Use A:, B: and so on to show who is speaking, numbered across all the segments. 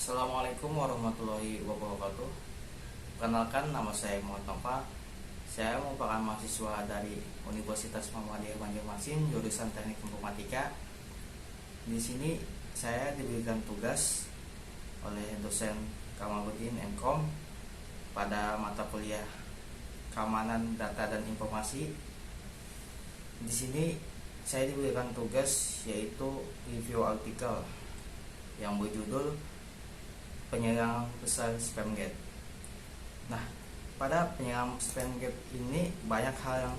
A: Assalamualaikum warahmatullahi wabarakatuh. Perkenalkan, nama saya Muhammad Nova. Saya merupakan mahasiswa dari Universitas Muhammadiyah Banjarmasin, jurusan Teknik Informatika. Di sini saya diberikan tugas oleh dosen Kamaluddin MKom pada mata kuliah Keamanan Data dan Informasi. Di sini saya diberikan tugas yaitu review artikel yang berjudul Penyerang Besar Spamgate. Nah, pada penyerang Spamgate ini banyak hal yang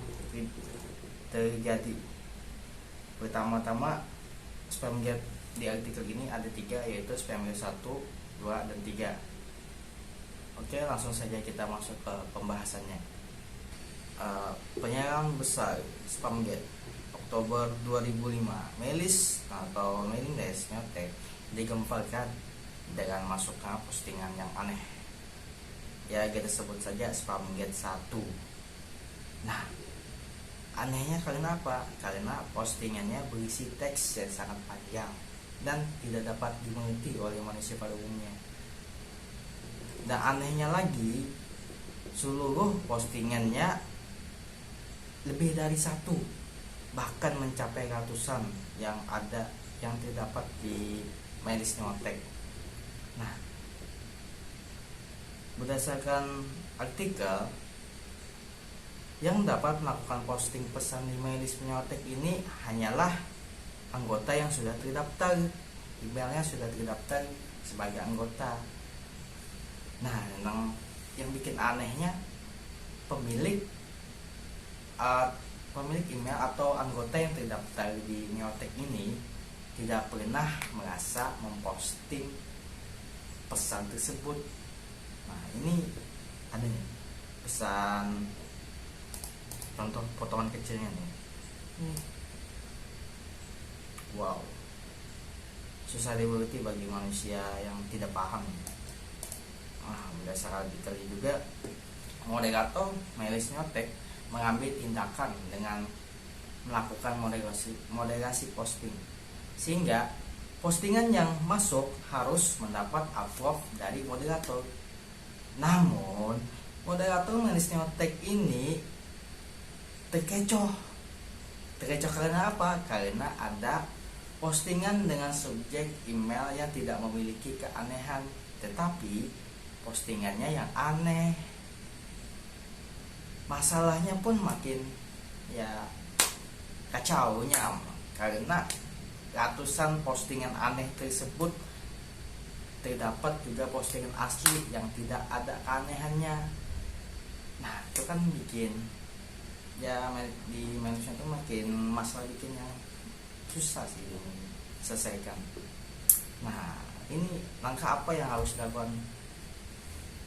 A: terjadi. Pertama-tama, Spamgate di artikel ini ada 3, yaitu Spamgate 1, 2, dan 3. Oke, langsung saja kita masuk ke pembahasannya. Penyerang besar Spamgate Oktober 2005, Melis atau mailing list Neotek digemparkan dengan masuknya postingan yang aneh. Ya, kita sebut saja Spamgate 1. Nah, anehnya karena apa? Karena postingannya berisi teks yang sangat panjang dan tidak dapat dimengerti oleh manusia pada umumnya. Dan anehnya lagi, seluruh postingannya lebih dari 1, bahkan mencapai ratusan yang terdapat di Melis Neotek. Nah, berdasarkan artikel, yang dapat melakukan posting pesan di Melis Neotek ini hanyalah anggota yang sudah terdaftar, emailnya sudah terdaftar sebagai anggota. Nah, yang bikin anehnya, pemilik email atau anggota yang terdaftar di Neotek ini tidak pernah merasa memposting pesan tersebut. Nah, ini ada nih pesan, contoh potongan kecilnya nih. Wow, susah dimengerti bagi manusia yang tidak paham. Berdasarkan artikel juga, moderator Melis Neotek mengambil tindakan dengan melakukan moderasi posting, sehingga postingan yang masuk harus mendapat approve dari moderator. Namun, moderator Melis Neotek ini terkecoh karena apa? Karena ada postingan dengan subjek email yang tidak memiliki keanehan, tetapi postingannya yang aneh. Masalahnya pun makin kacaunya, karena ratusan postingan aneh tersebut terdapat juga postingan asli yang tidak ada keanehannya. Nah, itu kan bikin di manusia itu makin masalah, bikin yang susah sih diselesaikan. Nah, ini langkah apa yang harus dilakukan?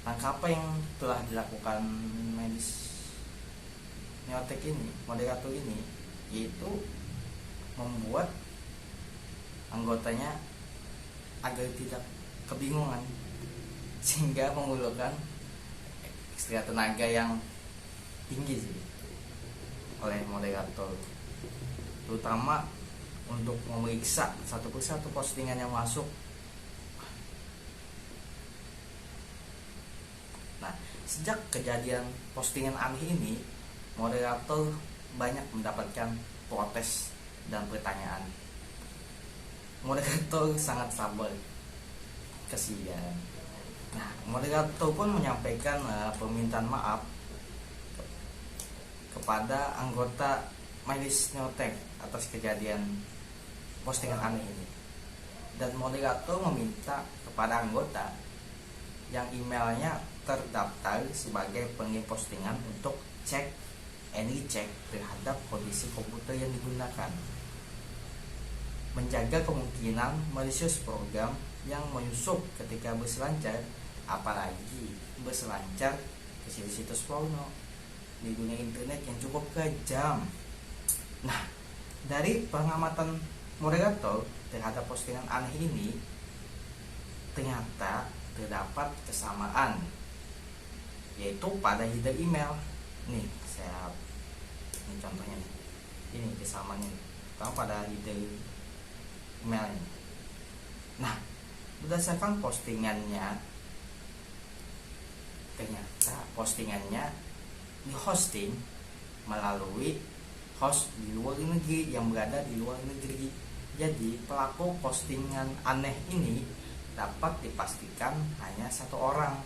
A: Langkah apa yang telah dilakukan Melis Neotek ini, moderator ini, yaitu membuat anggotanya agar tidak kebingungan, sehingga memerlukan ekstra tenaga yang tinggi sih oleh moderator, terutama untuk memeriksa satu persatu postingan yang masuk. Nah, sejak kejadian postingan aneh ini, moderator banyak mendapatkan protes dan pertanyaan. Moderator sangat sabar, kasihan. Nah, moderator pun menyampaikan permintaan maaf kepada anggota Melis Neotek atas kejadian postingan aneh ini. Dan moderator meminta kepada anggota yang emailnya terdaftar sebagai pengirim postingan untuk cek and recheck terhadap kondisi komputer yang digunakan, menjaga kemungkinan malicious program yang menyusup ketika berselancar, apalagi berselancar ke situs porno di dunia internet yang cukup kejam. Nah, dari pengamatan moderator terhadap postingan aneh ini, ternyata terdapat kesamaan, yaitu pada header email. Nih, ini contohnya nih. Ini kesamaannya nih. Pada header email ini. Nah, Berdasarkan postingannya, ternyata postingannya di hosting melalui host di luar negeri yang berada di luar negeri. Jadi pelaku postingan aneh ini dapat dipastikan hanya satu orang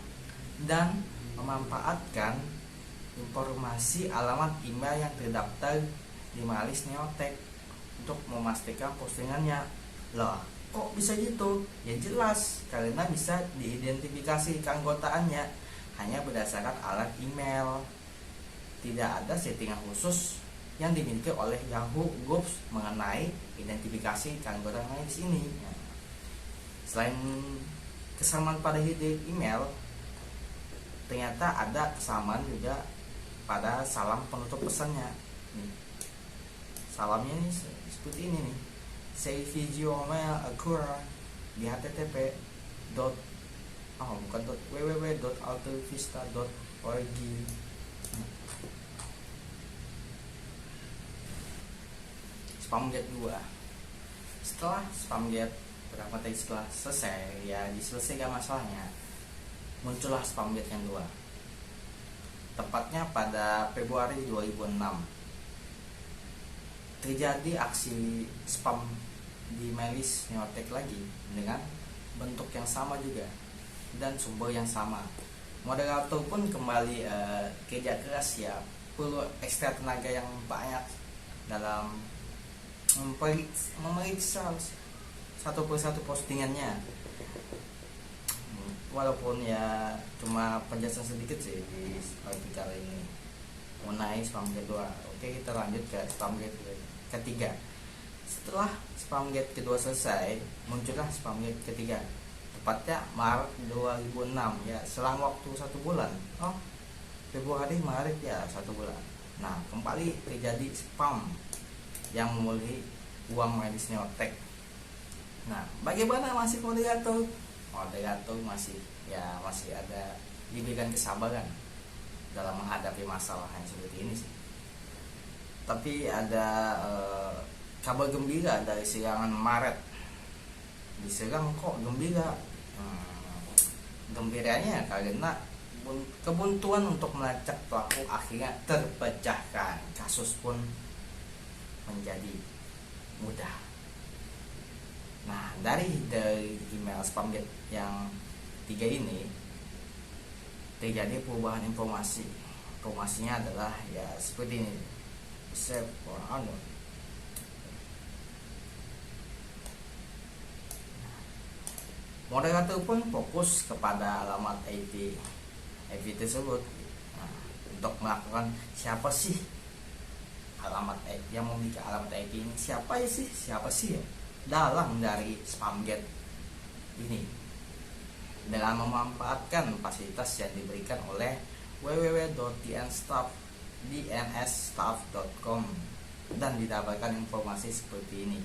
A: dan memanfaatkan informasi alamat email yang terdaftar di Malis Neotek untuk memastikan postingannya. Loh, kok bisa gitu? Ya jelas, karena bisa diidentifikasi keanggotaannya hanya berdasarkan alat email. Tidak ada settingan khusus yang dimiliki oleh Yahoo Groups mengenai identifikasi keanggotaan medis ini. Selain kesamaan pada ide email, ternyata ada kesamaan juga pada salam penutup pesannya. Salamnya ini seperti ini nih. Say video mail occur di http www.altavista.org. Spamget 2. Setelah Spamget berapa tadi setelah selesai, ya diselesaikan masalahnya, muncullah Spamget yang 2. Tepatnya pada Februari 2006 terjadi aksi spam di Malis Neotek lagi dengan bentuk yang sama juga dan sumber yang sama. Moderator pun kembali kerja keras, ya perlu ekstra tenaga yang banyak dalam memeriksa satu persatu postingannya. Walaupun ya cuma penjelasan sedikit sih di artikel ini mengenai Spamget 2. Oke, kita lanjut ke Spamget ketiga. Setelah Spamget kedua selesai, muncullah Spamget ketiga. Tepatnya Maret 2006, ya selang waktu 1 bulan. Februari Maret, ya 1 bulan. Nah, kembali terjadi spam yang memulih uang medis Neotek. Nah, bagaimana masih moderator masih ada diberikan kesabaran dalam menghadapi masalah yang seperti ini sih. Tapi ada kabar gembira dari serangan Maret. Diserang kok gembira? Gembiranya karena kebuntuan untuk melacak pelaku akhirnya terpecahkan. Kasus pun menjadi mudah. Nah, dari email Spamget yang 3 ini terjadi perubahan informasi. Informasinya adalah ya seperti ini. Moderator pun fokus kepada alamat IP tersebut. Nah, untuk melakukan siapa sih alamat IP yang memiliki alamat IP ini, siapa sih ya dalam dari Spamget ini, dengan memanfaatkan fasilitas yang diberikan oleh www.dnsstaff.com dan didapatkan informasi seperti ini.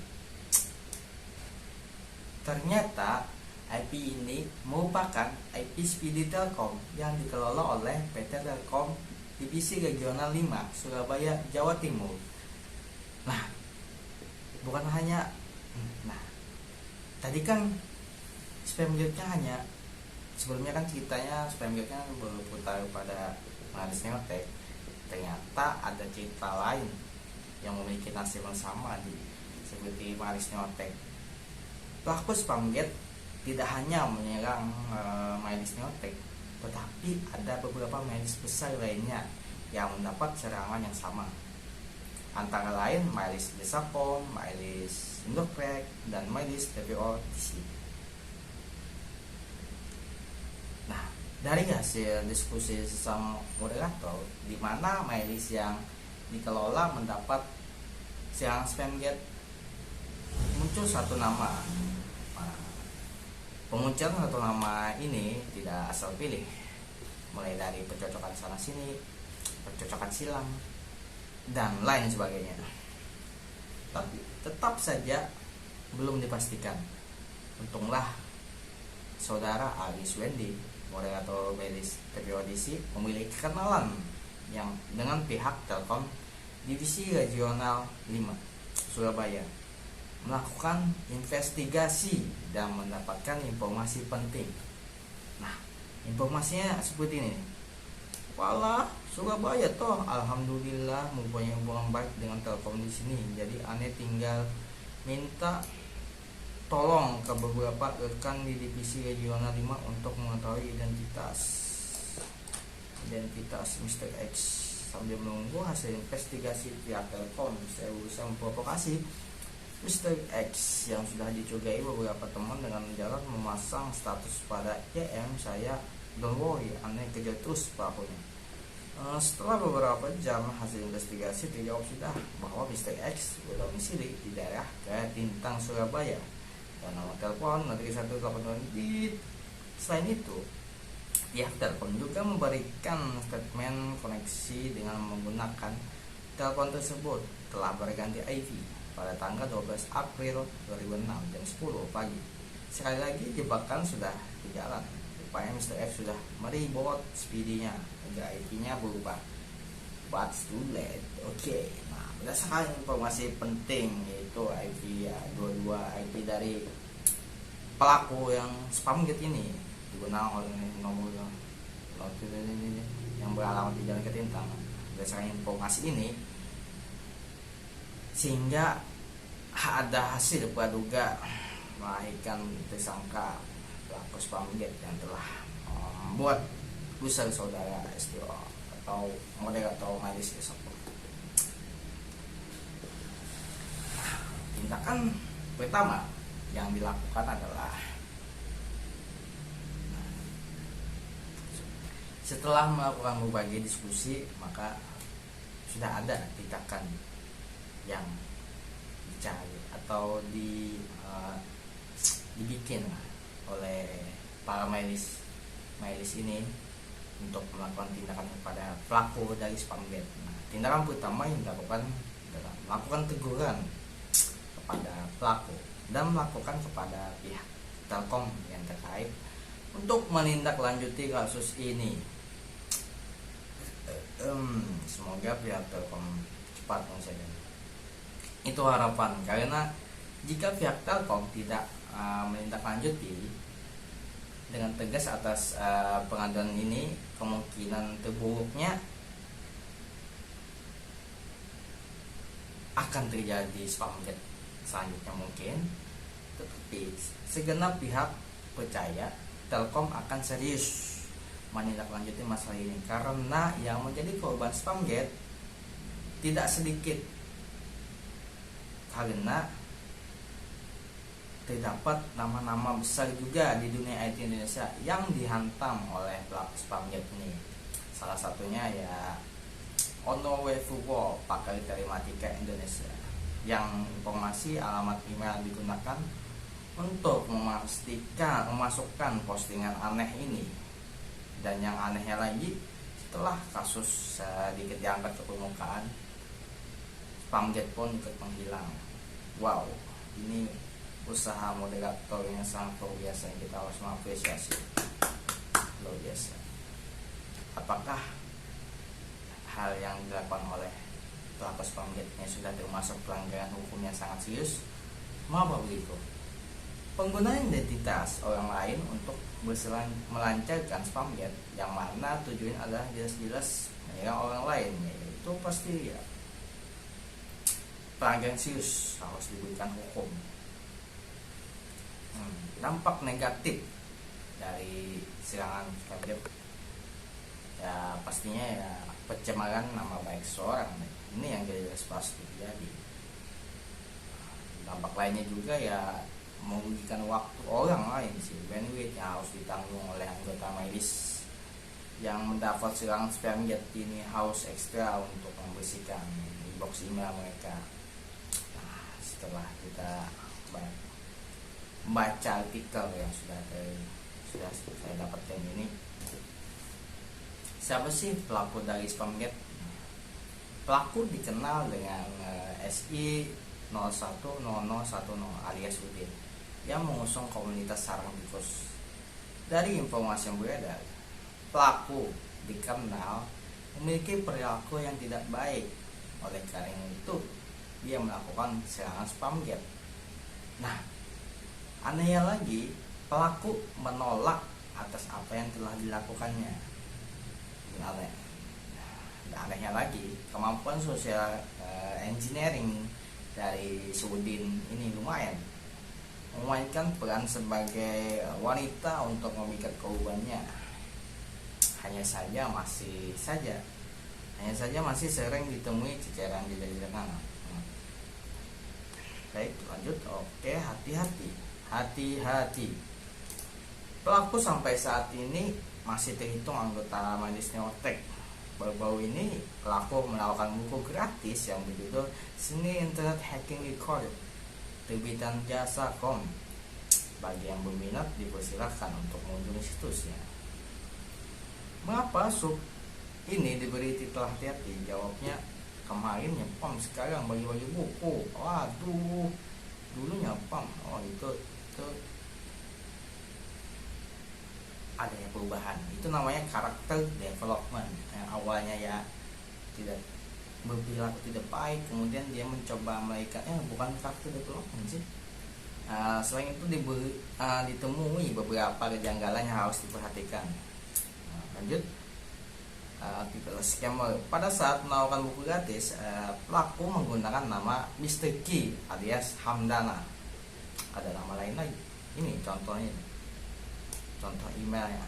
A: Ternyata IP ini merupakan IP Speedy Telkom yang dikelola oleh PT Telkom Divisi Regional 5 Surabaya, Jawa Timur. Nah, bukan hanya tadi kan Spamgetnya hanya sebelumnya kan ceritanya Spamgetnya berputar pada Malis Neotek. Ternyata ada cerita lain yang memiliki nasib yang sama seperti Malis Neotek. Pelaku Spamget tidak hanya menyerang Malis Neotek, tetapi ada beberapa medis besar lainnya yang mendapat serangan yang sama. Antara lain Malis Desapon, Malis Indokrack, dan Malis TPO-DC. Nah, dari hasil diskusi sesama moderator, di mana Malis yang dikelola mendapat serangan Spamget, muncul satu nama. Pemunculan satu nama ini tidak asal pilih, mulai dari pencocokan sana sini, pencocokan silang, dan lain sebagainya. Tapi tetap saja belum dipastikan. Untunglah saudara Aris Wendy, moderator Malis TPO-DC, memiliki kenalan yang dengan pihak Telkom Divisi Regional 5 Surabaya. melakukan investigasi dan mendapatkan informasi penting. Nah, informasinya seperti ini. Walah, Surabaya toh alhamdulillah mempunyai hubungan baik dengan Telkom di sini. Jadi aneh tinggal minta tolong ke beberapa rekan di divisi regional 5 untuk mengetahui identitas Mr. X. Sambil menunggu hasil investigasi pihak Telkom, saya berusaha memprovokasi Mr. X yang sudah dicurigai beberapa teman dengan jalan memasang status pada EM saya. Don't worry, aneh kejar terus pelakunya. Setelah beberapa jam hasil investigasi terjawab sudah bahwa Mr. X berdomisili di daerah Ketintang, Surabaya, dan nomor telepon 182. Selain itu, pihak Telkom juga memberikan statement koneksi dengan menggunakan telepon tersebut telah berganti IP pada tanggal 12 April 2006 jam 10 pagi. Sekali lagi jebakan sudah berjalan. Rupanya Mr. F sudah meribot speedinya agar IP-nya berubah. But too late. Oke. Nah, berdasarkan informasi penting yaitu IP 22 IP dari pelaku yang spamgate ini digunakan oleh nomor yang beralamat di Jalan Ketintang. Berdasarkan informasi ini, sehingga ada hasil praduga melahirkan tersangka pelaku spamgate yang telah membuat usaha saudara STO atau moderator majelis tersebut. Tindakan pertama yang dilakukan adalah setelah melakukan berbagai diskusi, maka sudah ada tindakan yang dicari atau dibikin oleh para majelis ini untuk melakukan tindakan kepada pelaku dari spamgate. Nah, tindakan pertama yang dilakukan adalah melakukan teguran kepada pelaku dan melakukan kepada pihak Telkom yang terkait untuk menindaklanjuti kasus ini. Semoga pihak Telkom cepat menyelesaikan. Itu harapan, karena jika pihak Telkom tidak menindaklanjuti dengan tegas atas pengaduan ini, kemungkinan terburuknya akan terjadi spamgate selanjutnya mungkin. Tetapi segenap pihak percaya Telkom akan serius menindaklanjuti masalah ini, karena yang menjadi korban spamgate tidak sedikit, karena terdapat nama-nama besar juga di dunia IT Indonesia yang dihantam oleh pelaku spamgate ini. Salah satunya ya Ono Wefuwo, pakar telematika Indonesia, yang informasi alamat email digunakan untuk memasukkan postingan aneh ini. Dan yang anehnya lagi, setelah kasus sedikit diangkat ke permukaan, spamgate pun ikut menghilang. Wow, ini usaha moderator yang sangat luar biasa yang kita harus mengapresiasi. Luar biasa. Apakah hal yang dilakukan oleh pelaku spamgate-nya sudah termasuk pelanggaran hukum yang sangat serius? Mengapa begitu? Penggunaan identitas orang lain untuk melancarkan spamgate yang mana tujuan adalah jelas-jelas menyerang orang lain, itu pasti ya pelanggaran serius, harus diberikan hukum. Dampak negatif dari serangan spamgate ya pastinya ya pencemaran nama baik seorang, ini yang jelas pasti terjadi. Dampak lainnya juga ya merugikan waktu orang lain sih, bandwidth yang harus ditanggung oleh anggota majelis yang mendapat serangan spamgate ini harus ekstra untuk membersihkan inbox email mereka. Nah, setelah kita membaca artikel yang sudah saya dapatkan ini, siapa sih pelaku dari spamgate? Pelaku dikenal dengan SI 010010 alias Udin yang mengusung komunitas sarang tikus. Dari informasi yang beredar, pelaku dikenal memiliki perilaku yang tidak baik. Oleh karena itu, dia melakukan serangan spamgate Nah, anehnya lagi, pelaku menolak atas apa yang telah dilakukannya. Aneh. Dan anehnya lagi, kemampuan sosial engineering dari Sudin ini lumayan memainkan peran sebagai wanita untuk memikat keubannya. Hanya saja masih sering ditemui ceceran di jalanan. Baik, lanjut. Oke, hati-hati. Pelaku sampai saat ini masih terhitung anggota majelis Neotek. Baru-baru ini pelaku menawarkan buku gratis yang berjudul Seni Internet Hacking Record terbitan Jasa.com. Bagi yang berminat dipersilahkan untuk mengunjungi situsnya. Mengapa sub ini diberi titel hati-hati? Jawabnya, kemarin nyepam, sekarang bagi-bagi buku. Waduh, dulu nyepam. Oh, itu adanya perubahan. Itu namanya karakter development. Yang awalnya ya tidak berperilaku tidak baik, kemudian dia mencoba melakukan bukan karakter development sih. Selain itu ditemui beberapa kejanggalan yang harus diperhatikan. Lanjut. Artikel scammer. Pada saat menawarkan buku gratis, pelaku menggunakan nama Mr. K alias Hamdana. Ada nama lain lagi. Ini contohnya. Contoh emailnya.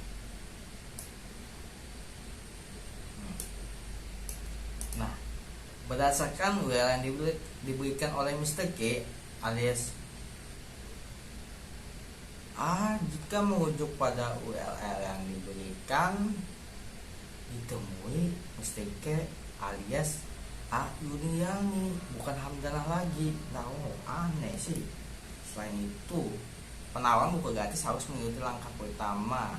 A: Nah, berdasarkan URL yang diberikan oleh Mr. K alias jika merujuk pada URL yang diberikan ditemui Mr. K alias Yuniani, bukan Hamdanah lagi. Nah, aneh sih. Selain itu, penawaran buku gratis harus mengikuti langkah pertama.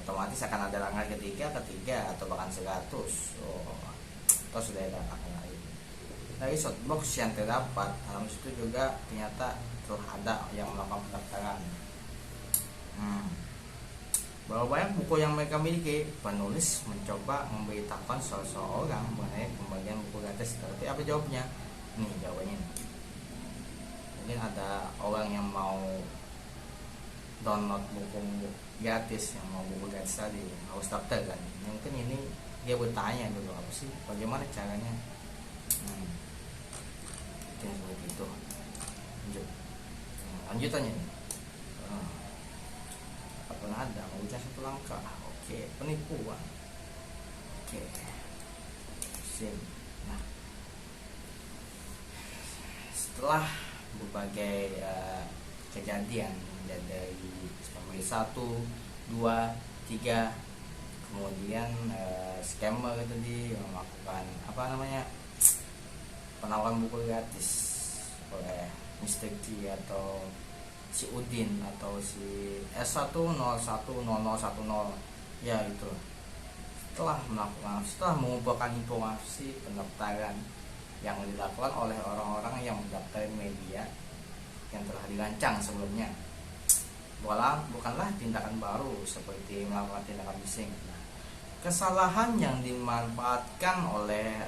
A: Otomatis akan ada langkah ketiga atau bahkan 100. Atau sudah ada langkah lain. Dari shotbox yang terdapat dalam situ juga ternyata telah ada yang melakukan pendaftaran. Bahwa banyak buku yang mereka miliki, penulis mencoba memberitahukan seseorang mengenai pembagian buku gratis. Tapi apa jawabnya? Nih jawabannya. Mungkin ada orang yang mau download buku gratis, yang mau buku gratis tadi harus daftar kan. Mungkin ini dia bertanya dulu, apa sih, bagaimana caranya? Seperti itu. Lanjutannya nih. Pernah ada mengucap satu langkah. Oke, penipuan. Oke, sim. Nah, setelah berbagai kejadian dari 1, 2, 3, kemudian scammer tadi melakukan penawaran buku gratis oleh Mr. T atau si Udin atau si S1010010, ya itu. Setelah mengumpulkan informasi pendaftaran yang dilakukan oleh orang-orang yang mendaftar media yang telah dirancang sebelumnya, bukanlah tindakan baru seperti melakukan tindakan phishing. Kesalahan yang dimanfaatkan oleh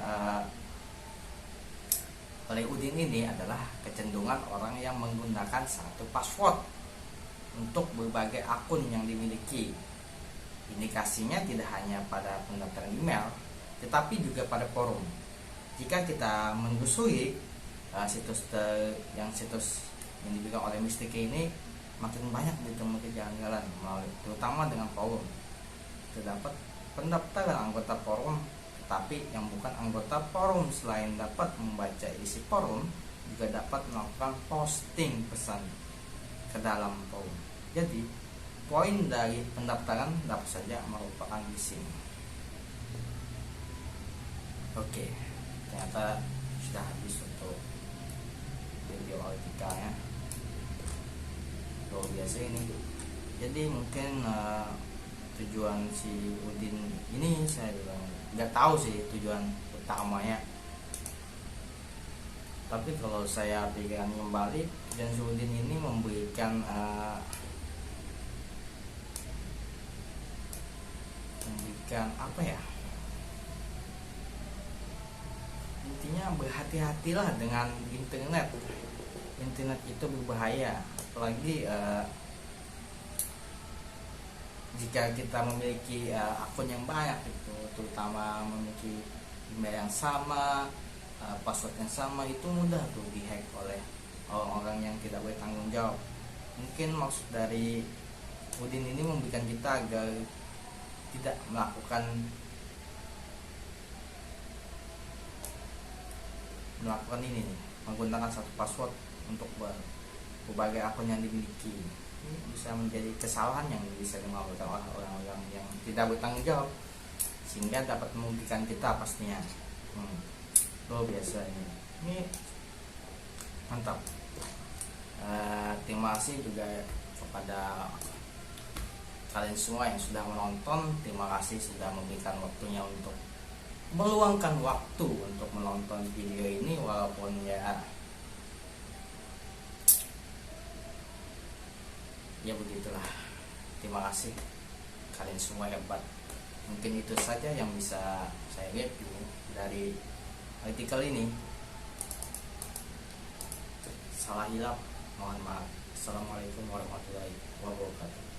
A: Udin ini adalah kecenderungan orang yang menggunakan satu password untuk berbagai akun yang dimiliki. Indikasinya tidak hanya pada pendaftaran email, tetapi juga pada forum. Jika kita menelusuri situs yang diberikan oleh Mr. K ini, makin banyak ditemui kejanggalan, terutama dengan forum. Terdapat pendaftaran anggota forum, tapi yang bukan anggota forum selain dapat membaca isi forum juga dapat melakukan posting pesan ke dalam forum. Jadi poin dari pendaftaran dapat saja merupakan phishing. Oke, ternyata sudah habis untuk video artikelnya. Luar biasa ini. Jadi mungkin tujuan si Udin ini saya bilang nggak tahu sih tujuan utamanya, tapi kalau saya pikirkan kembali, tujuan si Udin ini memberikan apa ya, intinya berhati-hatilah dengan internet. internet itu berbahaya, apalagi jika kita memiliki akun yang banyak itu, terutama memiliki email yang sama, password yang sama, itu mudah tuh dihack oleh orang-orang yang tidak bertanggung jawab. Mungkin maksud dari Udin ini memberikan kita agar tidak melakukan ini nih, menggunakan satu password untuk berbagai akun yang dimiliki. Ini bisa menjadi kesalahan yang bisa dilakukan orang-orang yang tidak bertanggung jawab, sehingga dapat merugikan kita pastinya. Luar biasa ini mantap. Terima kasih juga kepada kalian semua yang sudah menonton. Terima kasih sudah memberikan waktunya untuk meluangkan waktu untuk menonton video ini, walaupun ya begitulah. Terima kasih, kalian semua hebat. Mungkin itu saja yang bisa saya review dari artikel ini. Salah hilap mohon maaf. Assalamualaikum warahmatullahi wabarakatuh.